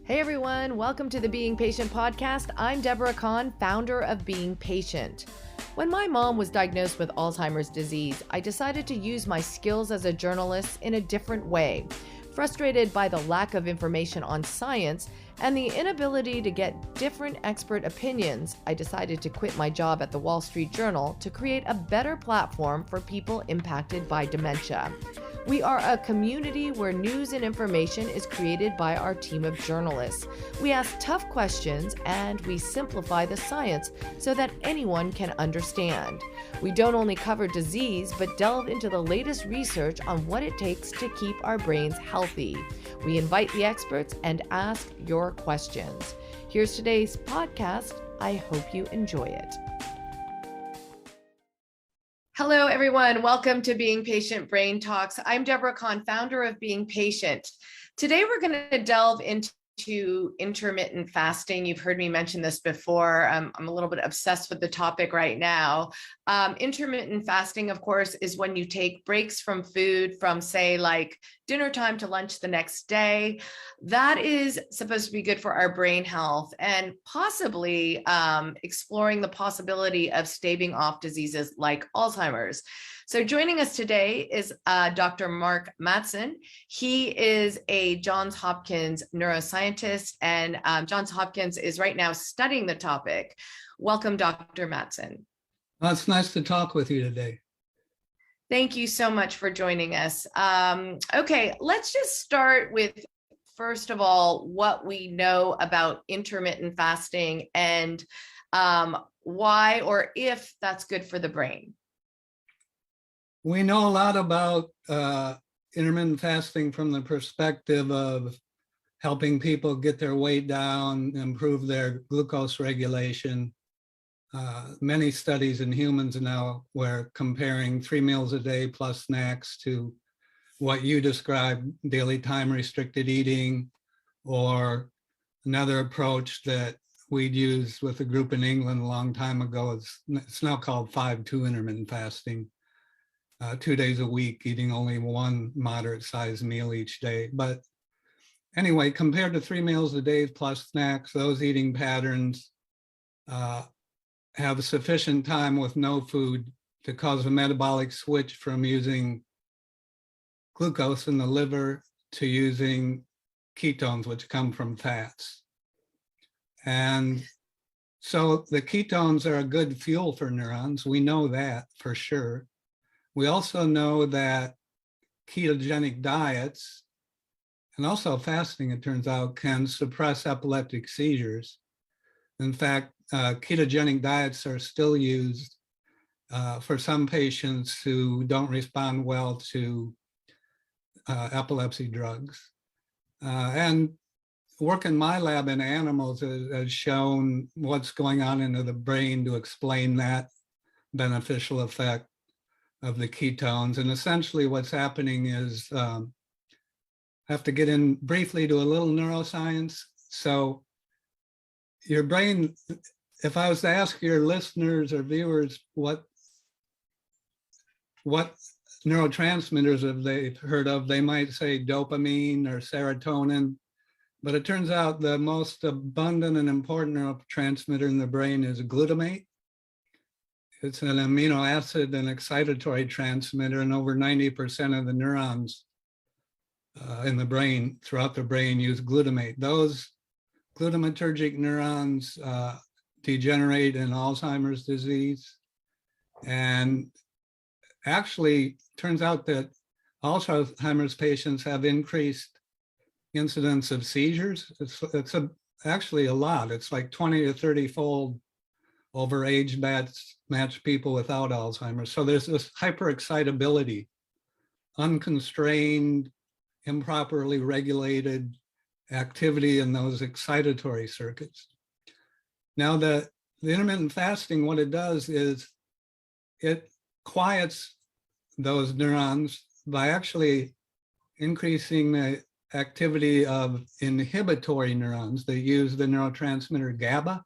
Hey everyone, welcome to the Being Patient podcast. I'm Deborah Kahn, founder of Being Patient. When my mom was diagnosed with Alzheimer's disease, I decided to use my skills as a journalist in a different way. Frustrated by the lack of information on science and the inability to get different expert opinions, I decided to quit my job at the Wall Street Journal to create a better platform for people impacted by dementia. We are a community where news and information is created by our team of journalists. We ask tough questions and we simplify the science so that anyone can understand. We don't only cover disease, but delve into the latest research on what it takes to keep our brains healthy. We invite the experts and ask your questions. Here's today's podcast. I hope you enjoy it. Hello, everyone. Welcome to Being Patient Brain Talks. I'm Deborah Kahn, founder of Being Patient. Today, we're going to delve into intermittent fasting. You've heard me mention this before. I'm a little bit obsessed with the topic right now. Intermittent fasting, of course, is when you take breaks from food from, say, like dinner time to lunch the next day. That is supposed to be good for our brain health and possibly exploring the possibility of staving off diseases like Alzheimer's. So joining us today is Dr. Mark Mattson. He is a Johns Hopkins neuroscientist, and Johns Hopkins is right now studying the topic. Welcome, Dr. Mattson. Well, it's nice to talk with you today. Thank you so much for joining us. Okay, let's just start with, first of all, what we know about intermittent fasting and why or if that's good for the brain. We know a lot about intermittent fasting from the perspective of helping people get their weight down, improve their glucose regulation. Many studies in humans now where comparing 3 meals a day plus snacks to what you described, daily time restricted eating, or another approach that we'd used with a group in England a long time ago. It's now called 5-2 intermittent fasting. 2 days a week, eating only one moderate-sized meal each day. But anyway, compared to 3 meals a day plus snacks, those eating patterns have sufficient time with no food to cause a metabolic switch from using glucose in the liver to using ketones, which come from fats. And so the ketones are a good fuel for neurons. We know that for sure. We also know that ketogenic diets and also fasting, it turns out, can suppress epileptic seizures. In fact, ketogenic diets are still used for some patients who don't respond well to epilepsy drugs. And work in my lab in animals has shown what's going on into the brain to explain that beneficial effect of the ketones. And essentially what's happening is, I have to get in briefly to a little neuroscience. So your brain, if I was to ask your listeners or viewers what neurotransmitters have they heard of, they might say dopamine or serotonin. But it turns out the most abundant and important neurotransmitter in the brain is glutamate. It's an amino acid and excitatory transmitter, and over 90% of the neurons in the brain, throughout the brain, use glutamate. Those glutamatergic neurons degenerate in Alzheimer's disease. And actually, turns out that Alzheimer's patients have increased incidence of seizures. It's actually a lot. It's like 20 to 30-fold over age-matched people without Alzheimer's. So there's this hyperexcitability, unconstrained, improperly regulated activity in those excitatory circuits. Now, the intermittent fasting, what it does is it quiets those neurons by actually increasing the activity of inhibitory neurons that use the neurotransmitter GABA.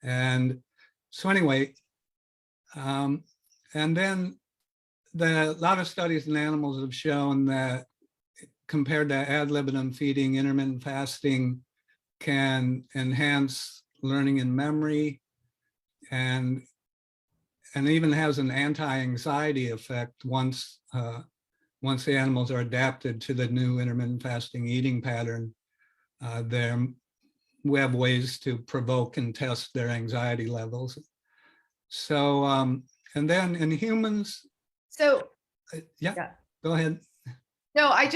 And so anyway, and then a lot of studies in animals have shown that compared to ad libitum feeding, intermittent fasting can enhance learning and memory, and even has an anti-anxiety effect once the animals are adapted to the new intermittent fasting eating pattern. We have ways to provoke and test their anxiety levels. So, and then in humans, So, yeah, go ahead. No, I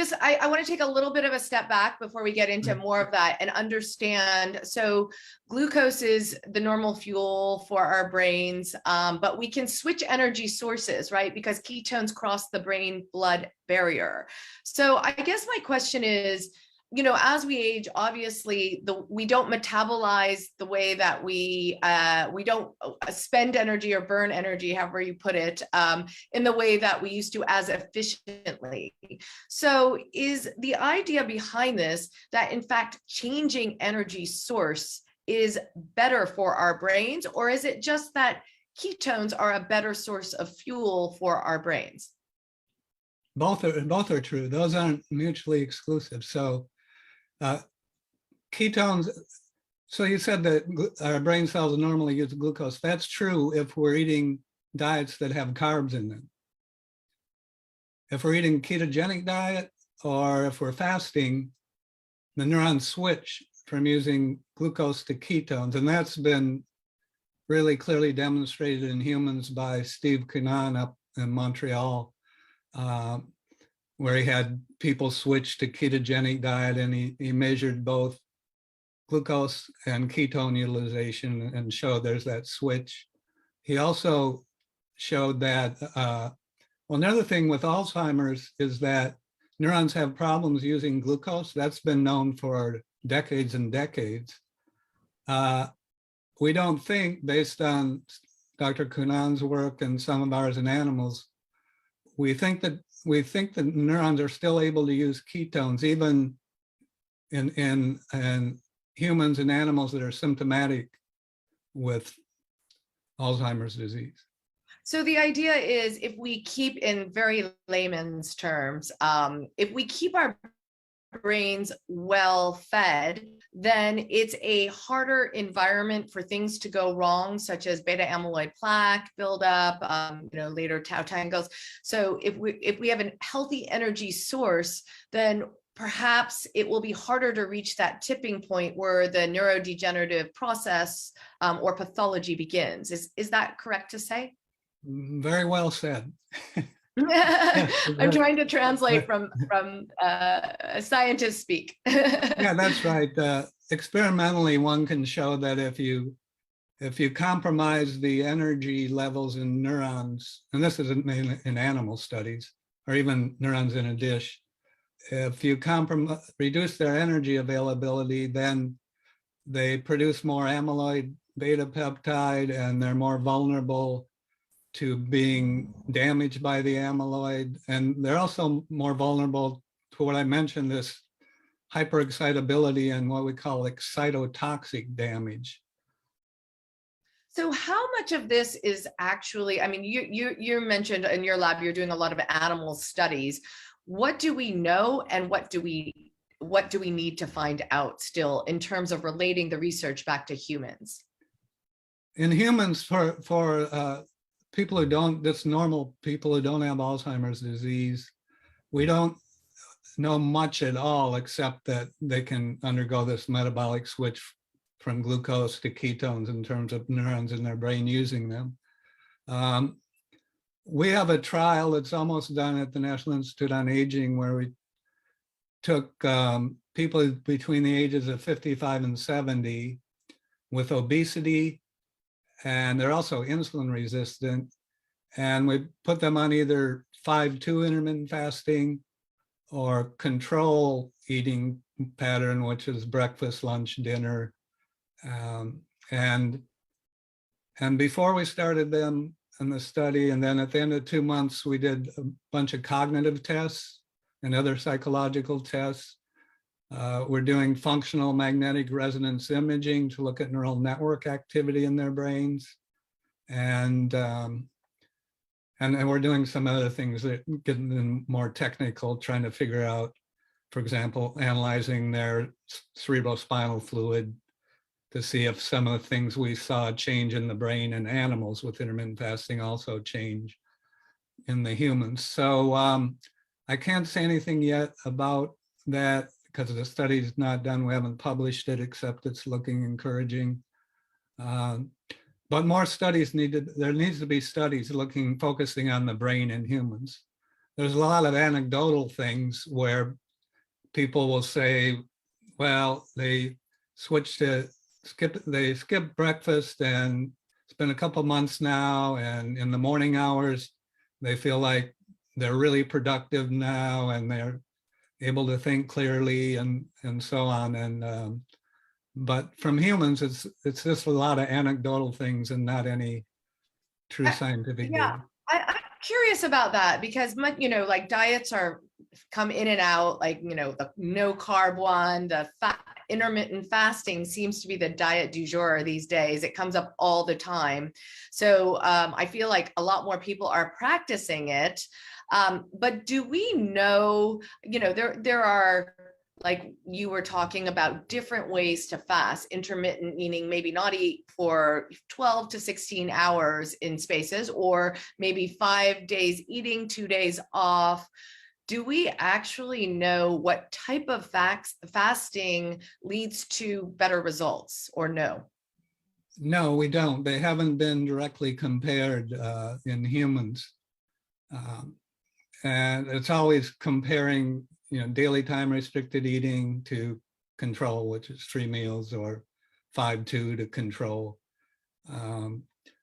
want to take a little bit of a step back before we get into more of that and understand. So glucose is the normal fuel for our brains, but we can switch energy sources, right? Because ketones cross the brain-blood barrier. So I guess my question is, you know, as we age, obviously we don't metabolize the way that we don't spend energy or burn energy, however you put it, in the way that we used to as efficiently. So is the idea behind this that in fact changing energy source is better for our brains, or is it just that ketones are a better source of fuel for our brains? Both are true. Those aren't mutually exclusive. So ketones, so you said that our brain cells normally use glucose. That's true if we're eating diets that have carbs in them. If we're eating ketogenic diet or if we're fasting, the neurons switch from using glucose to ketones. And that's been really clearly demonstrated in humans by Steve Cunan up in Montreal, where he had people switch to ketogenic diet, and he measured both glucose and ketone utilization and showed there's that switch. He also showed that, well, another thing with Alzheimer's is that neurons have problems using glucose. That's been known for decades and decades. We don't think, based on Dr. Cunan's work and some of ours in animals, we think that neurons are still able to use ketones even in humans and animals that are symptomatic with Alzheimer's disease. So the idea is, if we keep, in very layman's terms, if we keep our brains well fed, then it's a harder environment for things to go wrong, such as beta amyloid plaque buildup, later tau tangles. So if we have a healthy energy source, then perhaps it will be harder to reach that tipping point where the neurodegenerative process or pathology begins. Is that correct to say? Very well said. I'm trying to translate from scientist speak. Yeah, that's right. Experimentally, one can show that if you compromise the energy levels in neurons, and this is in animal studies, or even neurons in a dish, if you reduce their energy availability, then they produce more amyloid beta peptide, and they're more vulnerable to being damaged by the amyloid. And they're also more vulnerable to what I mentioned, this hyperexcitability and what we call excitotoxic damage. So how much of this is actually, I mean, you mentioned in your lab, you're doing a lot of animal studies. What do we know, and what do we need to find out still in terms of relating the research back to humans? In humans, for people who don't, that's normal people who don't have Alzheimer's disease, we don't know much at all, except that they can undergo this metabolic switch from glucose to ketones in terms of neurons in their brain using them. We have a trial that's almost done at the National Institute on Aging, where we took people between the ages of 55 and 70 with obesity, and they're also insulin resistant. And we put them on either 5-2 intermittent fasting or control eating pattern, which is breakfast, lunch, dinner. And before we started them in the study, and then at the end of 2 months, we did a bunch of cognitive tests and other psychological tests. We're doing functional magnetic resonance imaging to look at neural network activity in their brains. And we're doing some other things that get more technical, trying to figure out for example, analyzing their cerebrospinal fluid to see if some of the things we saw change in the brain in animals with intermittent fasting also change in the humans. So I can't say anything yet about that because the study's not done. We haven't published it, except it's looking encouraging. But more studies needed. There needs to be studies focusing on the brain in humans. There's a lot of anecdotal things where people will say, well, they skip breakfast, and it's been a couple months now, and in the morning hours, they feel like they're really productive now, and they're able to think clearly, and so on. And but from humans, it's just a lot of anecdotal things and not any true scientific data. I'm curious about that because, like diets come in and out, like, the no carb one, the intermittent fasting seems to be the diet du jour these days. It comes up all the time. So I feel like a lot more people are practicing it. But do we know, there are, like you were talking about, different ways to fast. Intermittent meaning maybe not eat for 12 to 16 hours in spaces, or maybe 5 days eating, 2 days off. Do we actually know what type of fasting leads to better results, or no? No, we don't. They haven't been directly compared in humans. And it's always comparing daily time restricted eating to control, which is 3 meals, or 5-2 to control.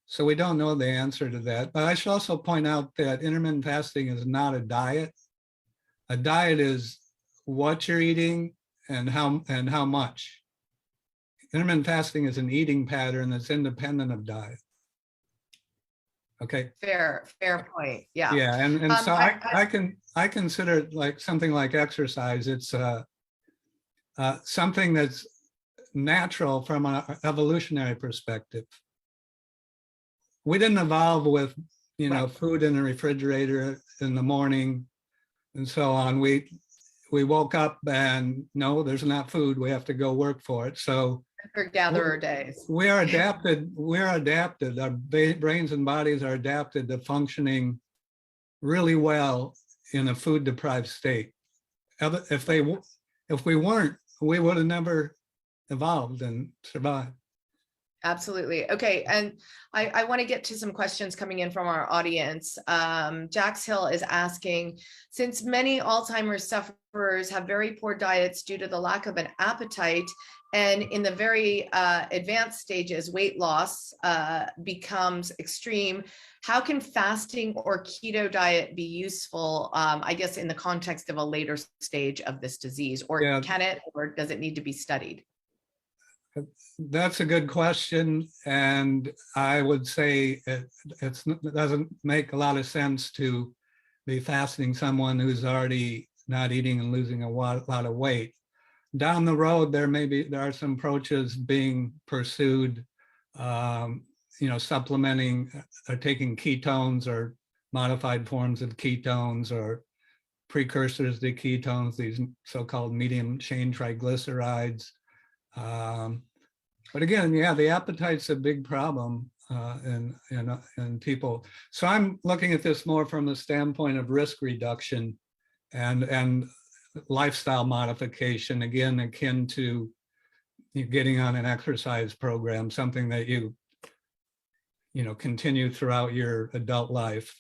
So we don't know the answer to that. But I should also point out that intermittent fasting is not a diet. A diet is what you're eating and how much. Intermittent fasting is an eating pattern that's independent of diet. Okay. Fair point. Yeah. Yeah, and so I consider it like something like exercise. It's something that's natural from an evolutionary perspective. We didn't evolve with food in the refrigerator in the morning and so on. We woke up and no, there's not food. We have to go work for it. So gatherer days. We're adapted. Our brains and bodies are adapted to functioning really well in a food deprived state. If we weren't, we would have never evolved and survived. Absolutely. Okay. And I want to get to some questions coming in from our audience. Jax Hill is asking, since many Alzheimer's sufferers have very poor diets due to the lack of an appetite, and in the very advanced stages, weight loss becomes extreme, how can fasting or keto diet be useful, I guess, in the context of a later stage of this disease? Or can it, or does it need to be studied? That's a good question. And I would say it doesn't make a lot of sense to be fasting someone who's already not eating and losing a lot of weight. Down the road, there are some approaches being pursued, supplementing or taking ketones or modified forms of ketones or precursors to ketones, these so-called medium chain triglycerides. But again, the appetite's a big problem in people. So I'm looking at this more from the standpoint of risk reduction and lifestyle modification, again, akin to getting on an exercise program, something that you continue throughout your adult life.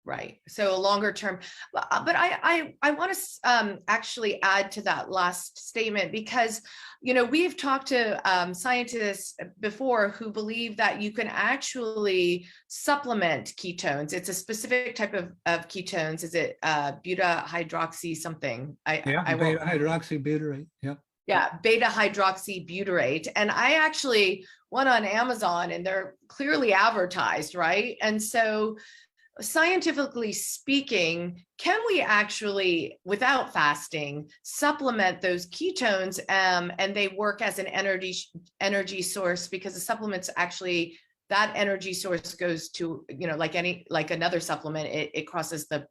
Right. So a longer term, but I want to actually add to that last statement, because, we've talked to scientists before who believe that you can actually supplement ketones. It's a specific type of ketones. Is it beta hydroxy something? Beta hydroxybutyrate. Yeah. Yeah, beta hydroxybutyrate. And I actually went on Amazon and they're clearly advertised, right? And so scientifically speaking, can we actually, without fasting, supplement those ketones and they work as an energy source, because the supplements actually that energy source goes to, like another supplement, it crosses the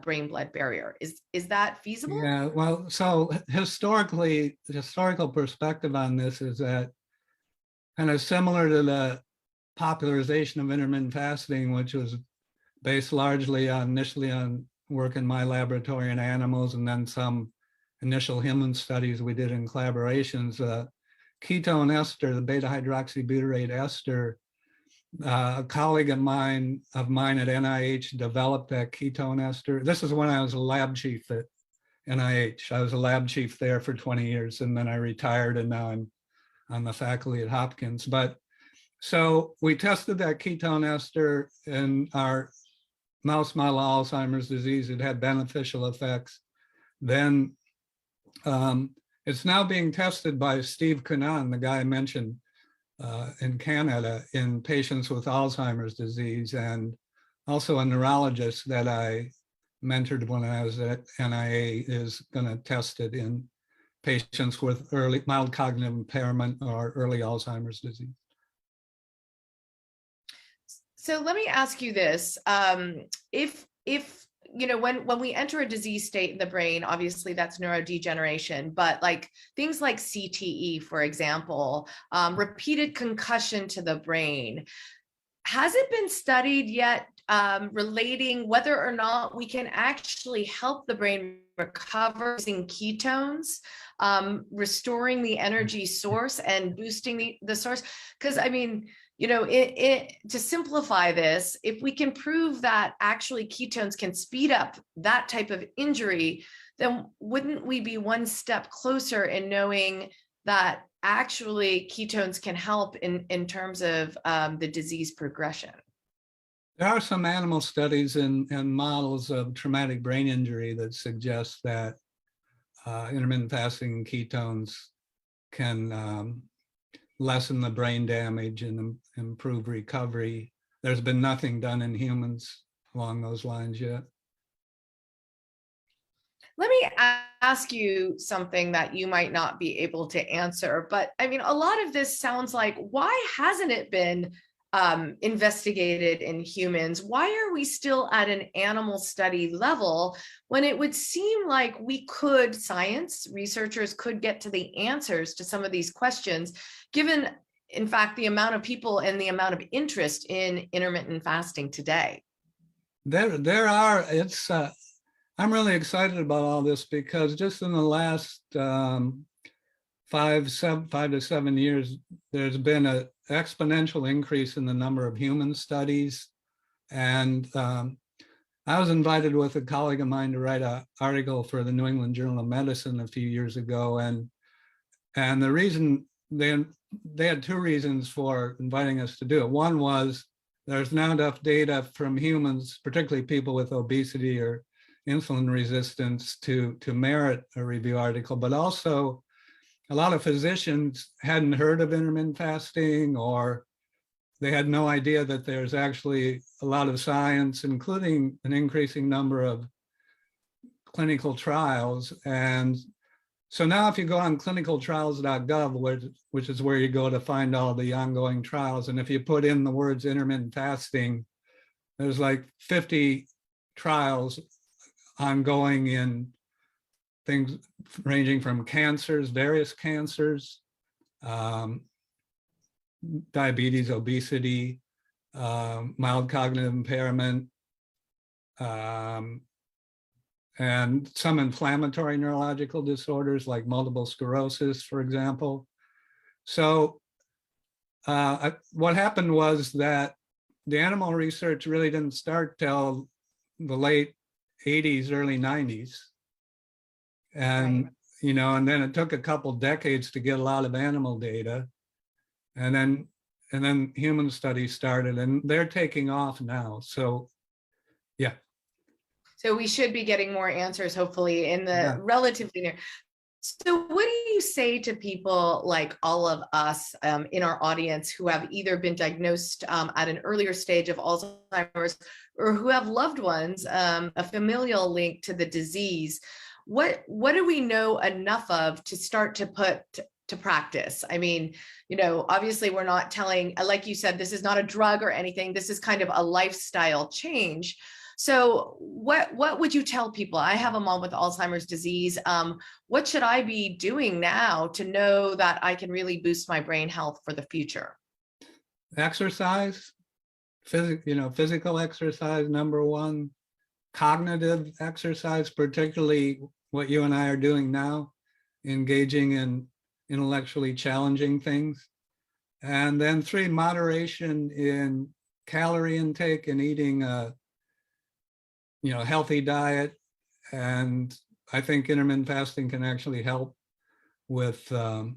brain-blood barrier. Is that feasible? Yeah, well, so historically, the historical perspective on this is that kind of similar to the popularization of intermittent fasting, which was based largely initially on work in my laboratory in animals, and then some initial human studies we did in collaborations. Ketone ester, the beta hydroxybutyrate ester, a colleague of mine at NIH developed that ketone ester. This is when I was a lab chief at NIH. I was a lab chief there for 20 years, and then I retired, and now I'm on the faculty at Hopkins. But so we tested that ketone ester in our mouse model of Alzheimer's disease. It had beneficial effects. Then it's now being tested by Steve Cunan, the guy I mentioned, in Canada, in patients with Alzheimer's disease, and also a neurologist that I mentored when I was at NIA is going to test it in patients with mild cognitive impairment or early Alzheimer's disease. So let me ask you this: if when we enter a disease state in the brain, obviously that's neurodegeneration, but like things like CTE, for example, repeated concussion to the brain, has it been studied yet relating whether or not we can actually help the brain recover using ketones, restoring the energy source and boosting the source? Because I mean, to simplify this, if we can prove that actually ketones can speed up that type of injury, then wouldn't we be one step closer in knowing that actually ketones can help in terms of the disease progression? There are some animal studies and models of traumatic brain injury that suggest that intermittent fasting and ketones can lessen the brain damage and improve recovery. There's been nothing done in humans along those lines yet. Let me ask you something that you might not be able to answer, but I mean, a lot of this sounds like, why hasn't it been investigated in humans? Why are we still at an animal study level when it would seem like science researchers could get to the answers to some of these questions, given, in fact, the amount of people and the amount of interest in intermittent fasting today? I'm really excited about all this because just in the last 5 to 7 years, there's been an exponential increase in the number of human studies. And I was invited with a colleague of mine to write an article for the New England Journal of Medicine a few years ago. And the reason they had 2 reasons for inviting us to do it. One was there's now enough data from humans, particularly people with obesity or insulin resistance, to merit a review article, but also a lot of physicians hadn't heard of intermittent fasting, or they had no idea that there's actually a lot of science, including an increasing number of clinical trials. And so now if you go on clinicaltrials.gov, which is where you go to find all the ongoing trials, and if you put in the words intermittent fasting, there's like 50 trials ongoing in things ranging from cancers, various cancers, diabetes, obesity, mild cognitive impairment, and some inflammatory neurological disorders like multiple sclerosis, for example. So what happened was that the animal research really didn't start till the late 80s, early 90s. And, right. And then it took a couple decades to get a lot of animal data. And then human studies started, and they're taking off now. So, yeah. So we should be getting more answers, hopefully, in the relatively near. So what do you say to people like all of us in our audience who have either been diagnosed at an earlier stage of Alzheimer's, or who have loved ones, a familial link to the disease? What do we know enough of to start to put to practice? I mean, obviously we're not telling, like you said, this is not a drug or anything. This is kind of a lifestyle change. So what would you tell people? I have a mom with Alzheimer's disease. What should I be doing now to know that I can really boost my brain health for the future? Exercise, physical exercise, number one. Cognitive exercise, particularly what you and I are doing now, engaging in intellectually challenging things. And then 3, moderation in calorie intake and eating a healthy diet. And I think intermittent fasting can actually help with that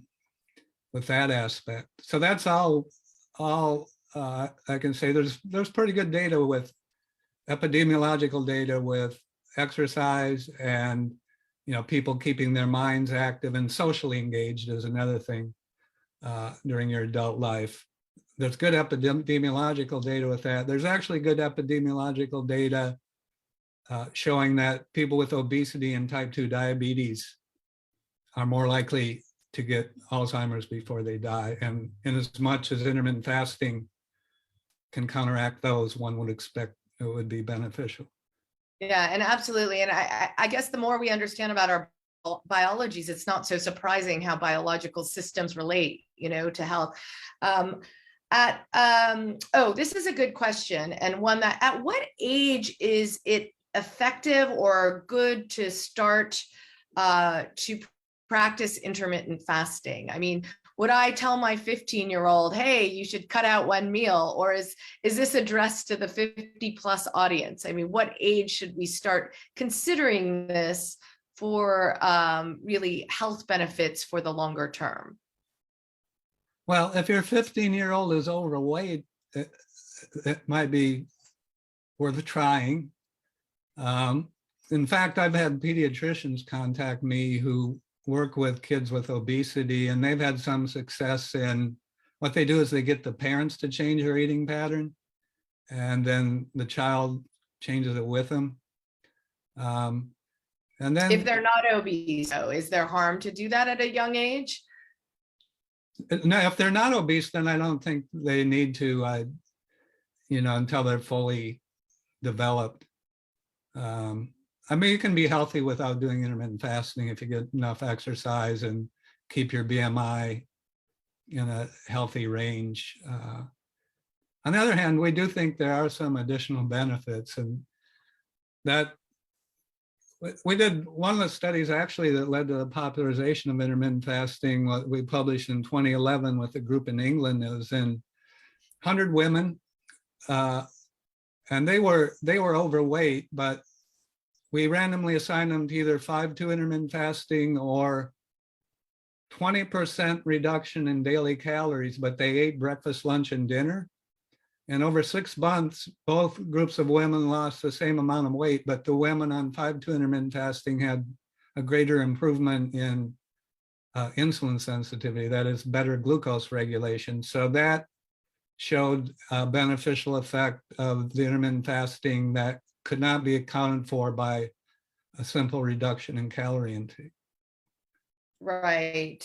aspect. So that's all I can say. There's pretty good data, with epidemiological data, with exercise, and people keeping their minds active and socially engaged is another thing during your adult life. There's good epidemiological data with that. There's actually good epidemiological data showing that people with obesity and type 2 diabetes are more likely to get Alzheimer's before they die. And in as much as intermittent fasting can counteract those, one would expect it would be beneficial. Yeah, and absolutely. And I guess the more we understand about our biologies, it's not so surprising how biological systems relate, to health. This is a good question, and one that, at what age is it effective or good to start to practice intermittent fasting? I mean, would I tell my 15-year-old, hey, you should cut out one meal? Or is this addressed to the 50+ audience? I mean, what age should we start considering this for really health benefits for the longer term? Well, if your 15-year-old is overweight, it might be worth trying. In fact, I've had pediatricians contact me who work with kids with obesity, and they've had some success. In what they do is they get the parents to change their eating pattern, and then the child changes it with them. And then, if they're not obese, though, is there harm to do that at a young age? No, if they're not obese, then I don't think they need to, until they're fully developed. I mean, you can be healthy without doing intermittent fasting if you get enough exercise and keep your BMI in a healthy range. On the other hand, we do think there are some additional benefits, and that we did one of the studies actually that led to the popularization of intermittent fasting. What we published in 2011 with a group in England. It was in 100 women, and they were overweight, but we randomly assigned them to either 5-2 intermittent fasting or 20% reduction in daily calories, but they ate breakfast, lunch, and dinner. And over 6 months, both groups of women lost the same amount of weight, but the women on 5-2 intermittent fasting had a greater improvement in insulin sensitivity, that is, better glucose regulation. So that showed a beneficial effect of the intermittent fasting that could not be accounted for by a simple reduction in calorie intake. Right.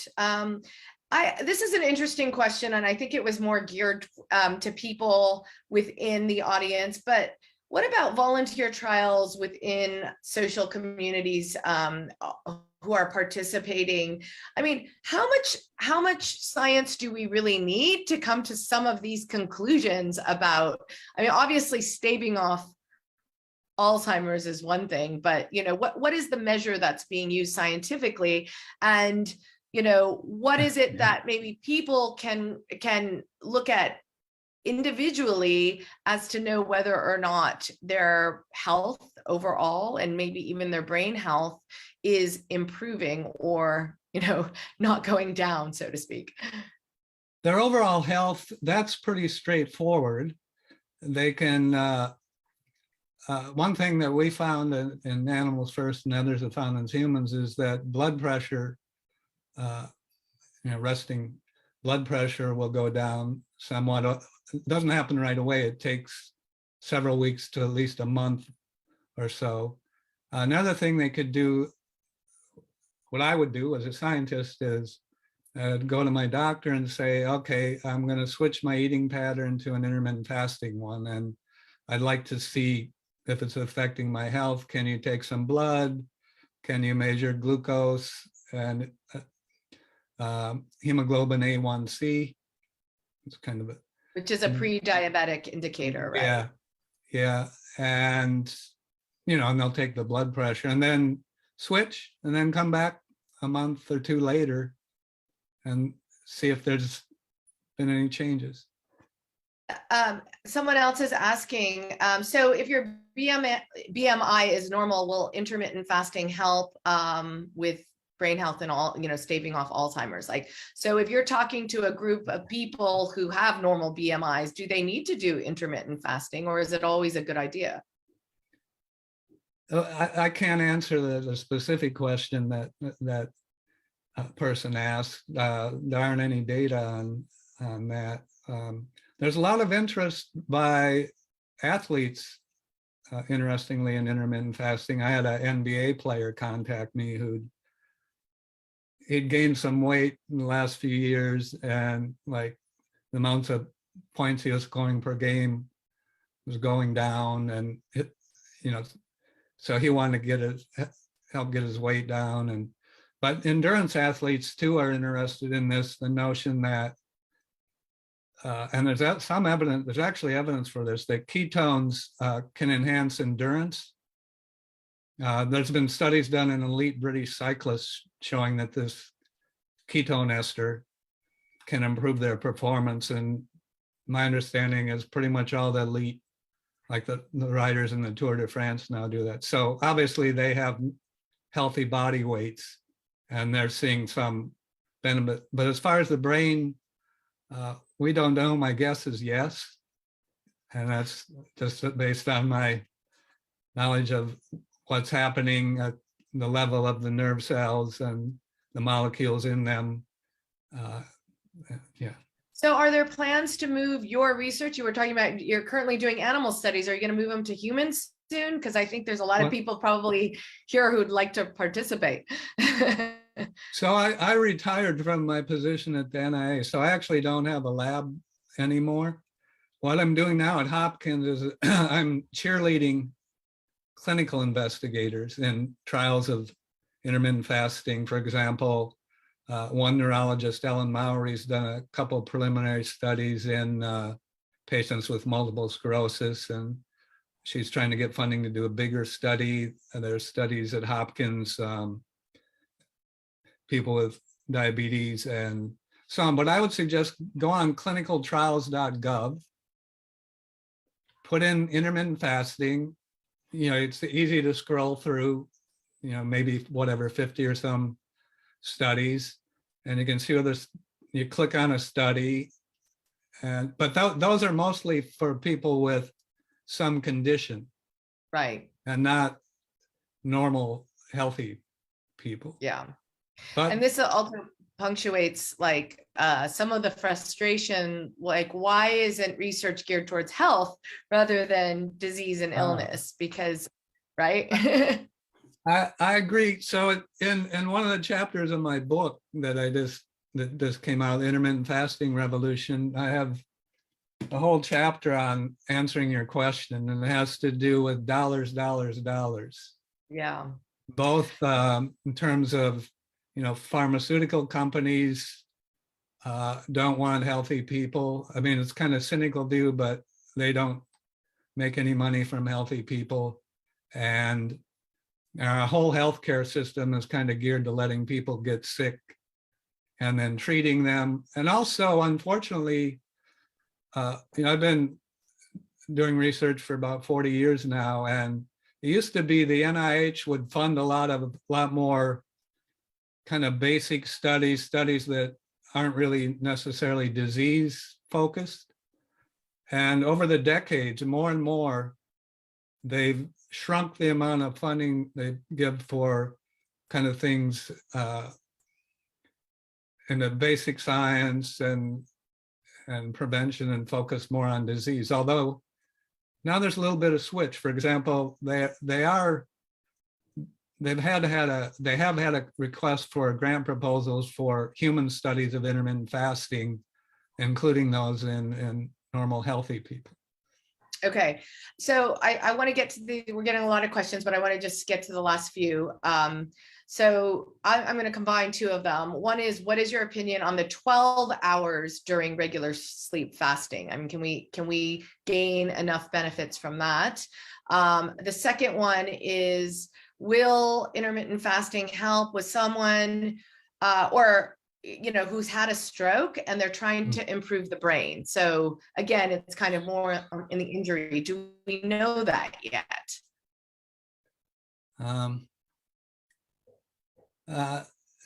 This is an interesting question, and I think it was more geared to people within the audience, but what about volunteer trials within social communities who are participating? I mean, how much science do we really need to come to some of these conclusions about, I mean, obviously staving off Alzheimer's is one thing, but what is the measure that's being used scientifically? And what is it that maybe people can look at individually as to know whether or not their health overall, and maybe even their brain health, is improving or not going down, so to speak? Their overall health, that's pretty straightforward. They can one thing that we found in animals first and others have found in humans is that blood pressure, resting blood pressure will go down somewhat. It doesn't happen right away. It takes several weeks to at least a month or so. Another thing they could do, what I would do as a scientist, is go to my doctor and say, okay, I'm going to switch my eating pattern to an intermittent fasting one. And I'd like to see if it's affecting my health. Can you take some blood? Can you measure glucose and hemoglobin A1C? It's kind of a, which is a pre-diabetic indicator, right? Yeah, yeah. And, and they'll take the blood pressure and then switch and then come back a month or two later and see if there's been any changes. Someone else is asking, so if your BMI is normal, will intermittent fasting help with brain health and all, staving off Alzheimer's? Like, so if you're talking to a group of people who have normal BMIs, do they need to do intermittent fasting, or is it always a good idea? I can't answer the specific question that person asked. There aren't any data on that. There's a lot of interest by athletes, interestingly, in intermittent fasting. I had an NBA player contact me he'd gained some weight in the last few years, and like the amounts of points he was scoring per game was going down, and so he wanted to help get his weight down. But endurance athletes too are interested in this, the notion that, and there's actually evidence for this, that ketones can enhance endurance. There's been studies done in elite British cyclists showing that this ketone ester can improve their performance. And my understanding is pretty much all the elite, like the riders in the Tour de France now, do that. So obviously they have healthy body weights and they're seeing some benefit. But as far as the brain, we don't know. My guess is yes. And that's just based on my knowledge of what's happening at the level of the nerve cells and the molecules in them. Yeah. So are there plans to move your research? You were talking about you're currently doing animal studies. Are you going to move them to humans soon? Because I think there's a lot of people probably here who'd like to participate. So I retired from my position at the NIA, so I actually don't have a lab anymore. What I'm doing now at Hopkins is I'm cheerleading clinical investigators in trials of intermittent fasting. For example, one neurologist, Ellen Mowry's done a couple preliminary studies in patients with multiple sclerosis, and she's trying to get funding to do a bigger study. There's studies at Hopkins, people with diabetes and so on. But I would suggest go on clinicaltrials.gov, put in intermittent fasting. It's easy to scroll through, maybe whatever, 50 or some studies, and you can see whether you click on a study. But those are mostly for people with some condition, right? And not normal, healthy people. Yeah. But, and this also punctuates like some of the frustration, like why isn't research geared towards health rather than disease and illness? Because, right? I agree. So in one of the chapters of my book that just came out, Intermittent Fasting Revolution, I have a whole chapter on answering your question, and it has to do with dollars. Yeah. Both in terms of, pharmaceutical companies don't want healthy people. I mean, it's kind of cynical view, but they don't make any money from healthy people. And our whole healthcare system is kind of geared to letting people get sick and then treating them. And also, unfortunately, I've been doing research for about 40 years now, and it used to be the NIH would fund a lot more kind of basic studies that aren't really necessarily disease focused. And over the decades, more and more, they've shrunk the amount of funding they give for kind of things in the basic science and prevention, and focus more on disease. Although now there's a little bit of switch. For example, they are they have had a request for grant proposals for human studies of intermittent fasting, including those in normal healthy people. Okay, so I want to get to we're getting a lot of questions, but I want to just get to the last few. So I'm going to combine two of them. One is, what is your opinion on the 12 hours during regular sleep fasting? I mean, can we gain enough benefits from that? The second one is, will intermittent fasting help with someone who's had a stroke and they're trying to improve the brain? So again, it's kind of more in the injury. Do we know that yet?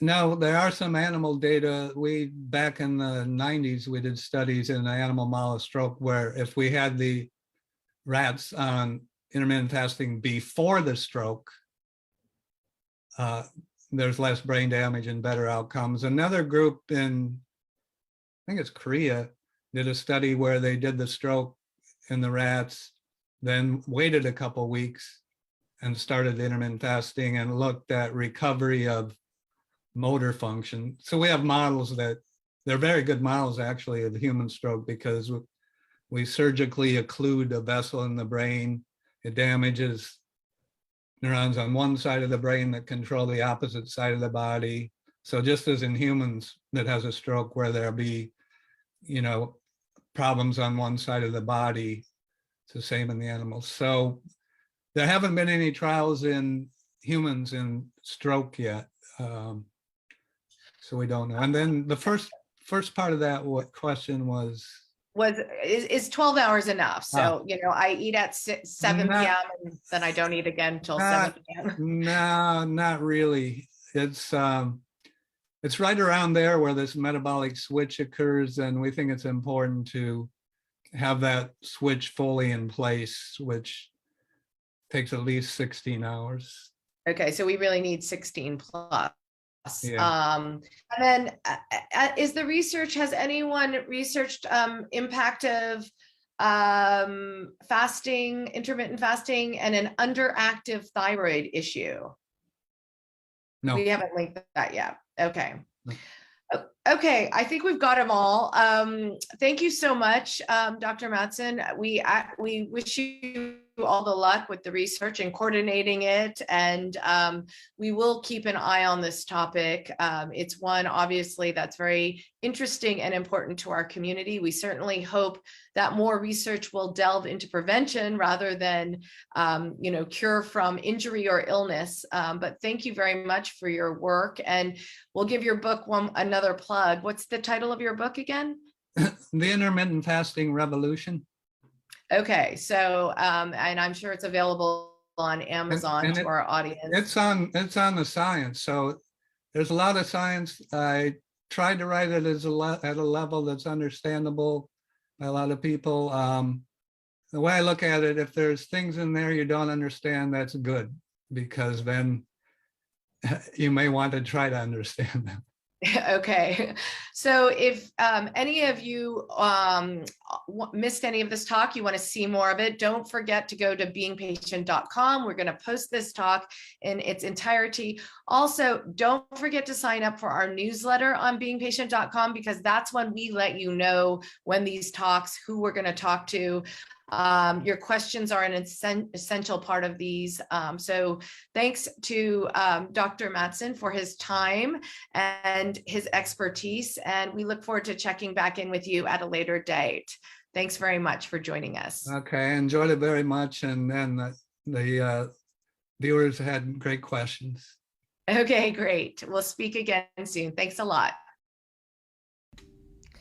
No, there are some animal data. Back in the 90s, we did studies in an animal model of stroke where if we had the rats on intermittent fasting before the stroke, there's less brain damage and better outcomes. Another group in, I think it's Korea, did a study where they did the stroke in the rats, then waited a couple weeks and started intermittent fasting and looked at recovery of motor function. So we have models that, they're very good models actually of human stroke, because we surgically occlude a vessel in the brain. It damages neurons on one side of the brain that control the opposite side of the body. So just as in humans that has a stroke where there'll be, problems on one side of the body, it's the same in the animals. So there haven't been any trials in humans in stroke yet. So we don't know. And then the first part of that question was is 12 hours enough? So, I eat at 7 p.m. and then I don't eat again until 7 p.m. No, not really. It's right around there where this metabolic switch occurs, and we think it's important to have that switch fully in place, which takes at least 16 hours. Okay, so we really need 16 plus. Yeah. And then has anyone researched impact of fasting, intermittent fasting, and an underactive thyroid issue? No. We haven't linked that yet. Okay. No. Okay, I think we've got them all. Thank you so much, Dr. Mattson. We wish you all the luck with the research and coordinating it, and we will keep an eye on this topic. It's one, obviously, that's very interesting and important to our community. We certainly hope that more research will delve into prevention rather than, cure from injury or illness. But thank you very much for your work, and we'll give your book another plug. What's the title of your book again? The Intermittent Fasting Revolution. Okay, so and I'm sure it's available on Amazon to our audience. It's on the science. So there's a lot of science. I tried to write it at a level that's understandable by a lot of people. The way I look at it, if there's things in there you don't understand, that's good, because then you may want to try to understand them. Okay, so if any of you missed any of this talk, you want to see more of it, don't forget to go to beingpatient.com. We're going to post this talk in its entirety. Also, don't forget to sign up for our newsletter on beingpatient.com, because that's when we let you know when these talks, who we're going to talk to. Your questions are an essential part of these. So thanks to Dr. Mattson for his time and his expertise, and we look forward to checking back in with you at a later date. Thanks very much for joining us. Okay, I enjoyed it very much, and then the viewers had great questions. Okay, great. We'll speak again soon. Thanks a lot.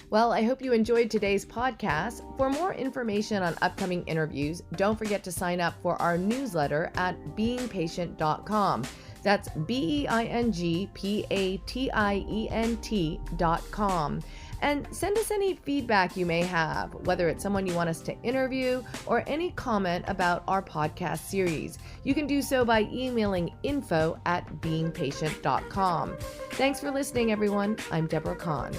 Well, I hope you enjoyed today's podcast. For more information on upcoming interviews, don't forget to sign up for our newsletter at beingpatient.com. That's beingpatient.com. And send us any feedback you may have, whether it's someone you want us to interview or any comment about our podcast series. You can do so by emailing info@beingpatient.com. Thanks for listening, everyone. I'm Deborah Kahn.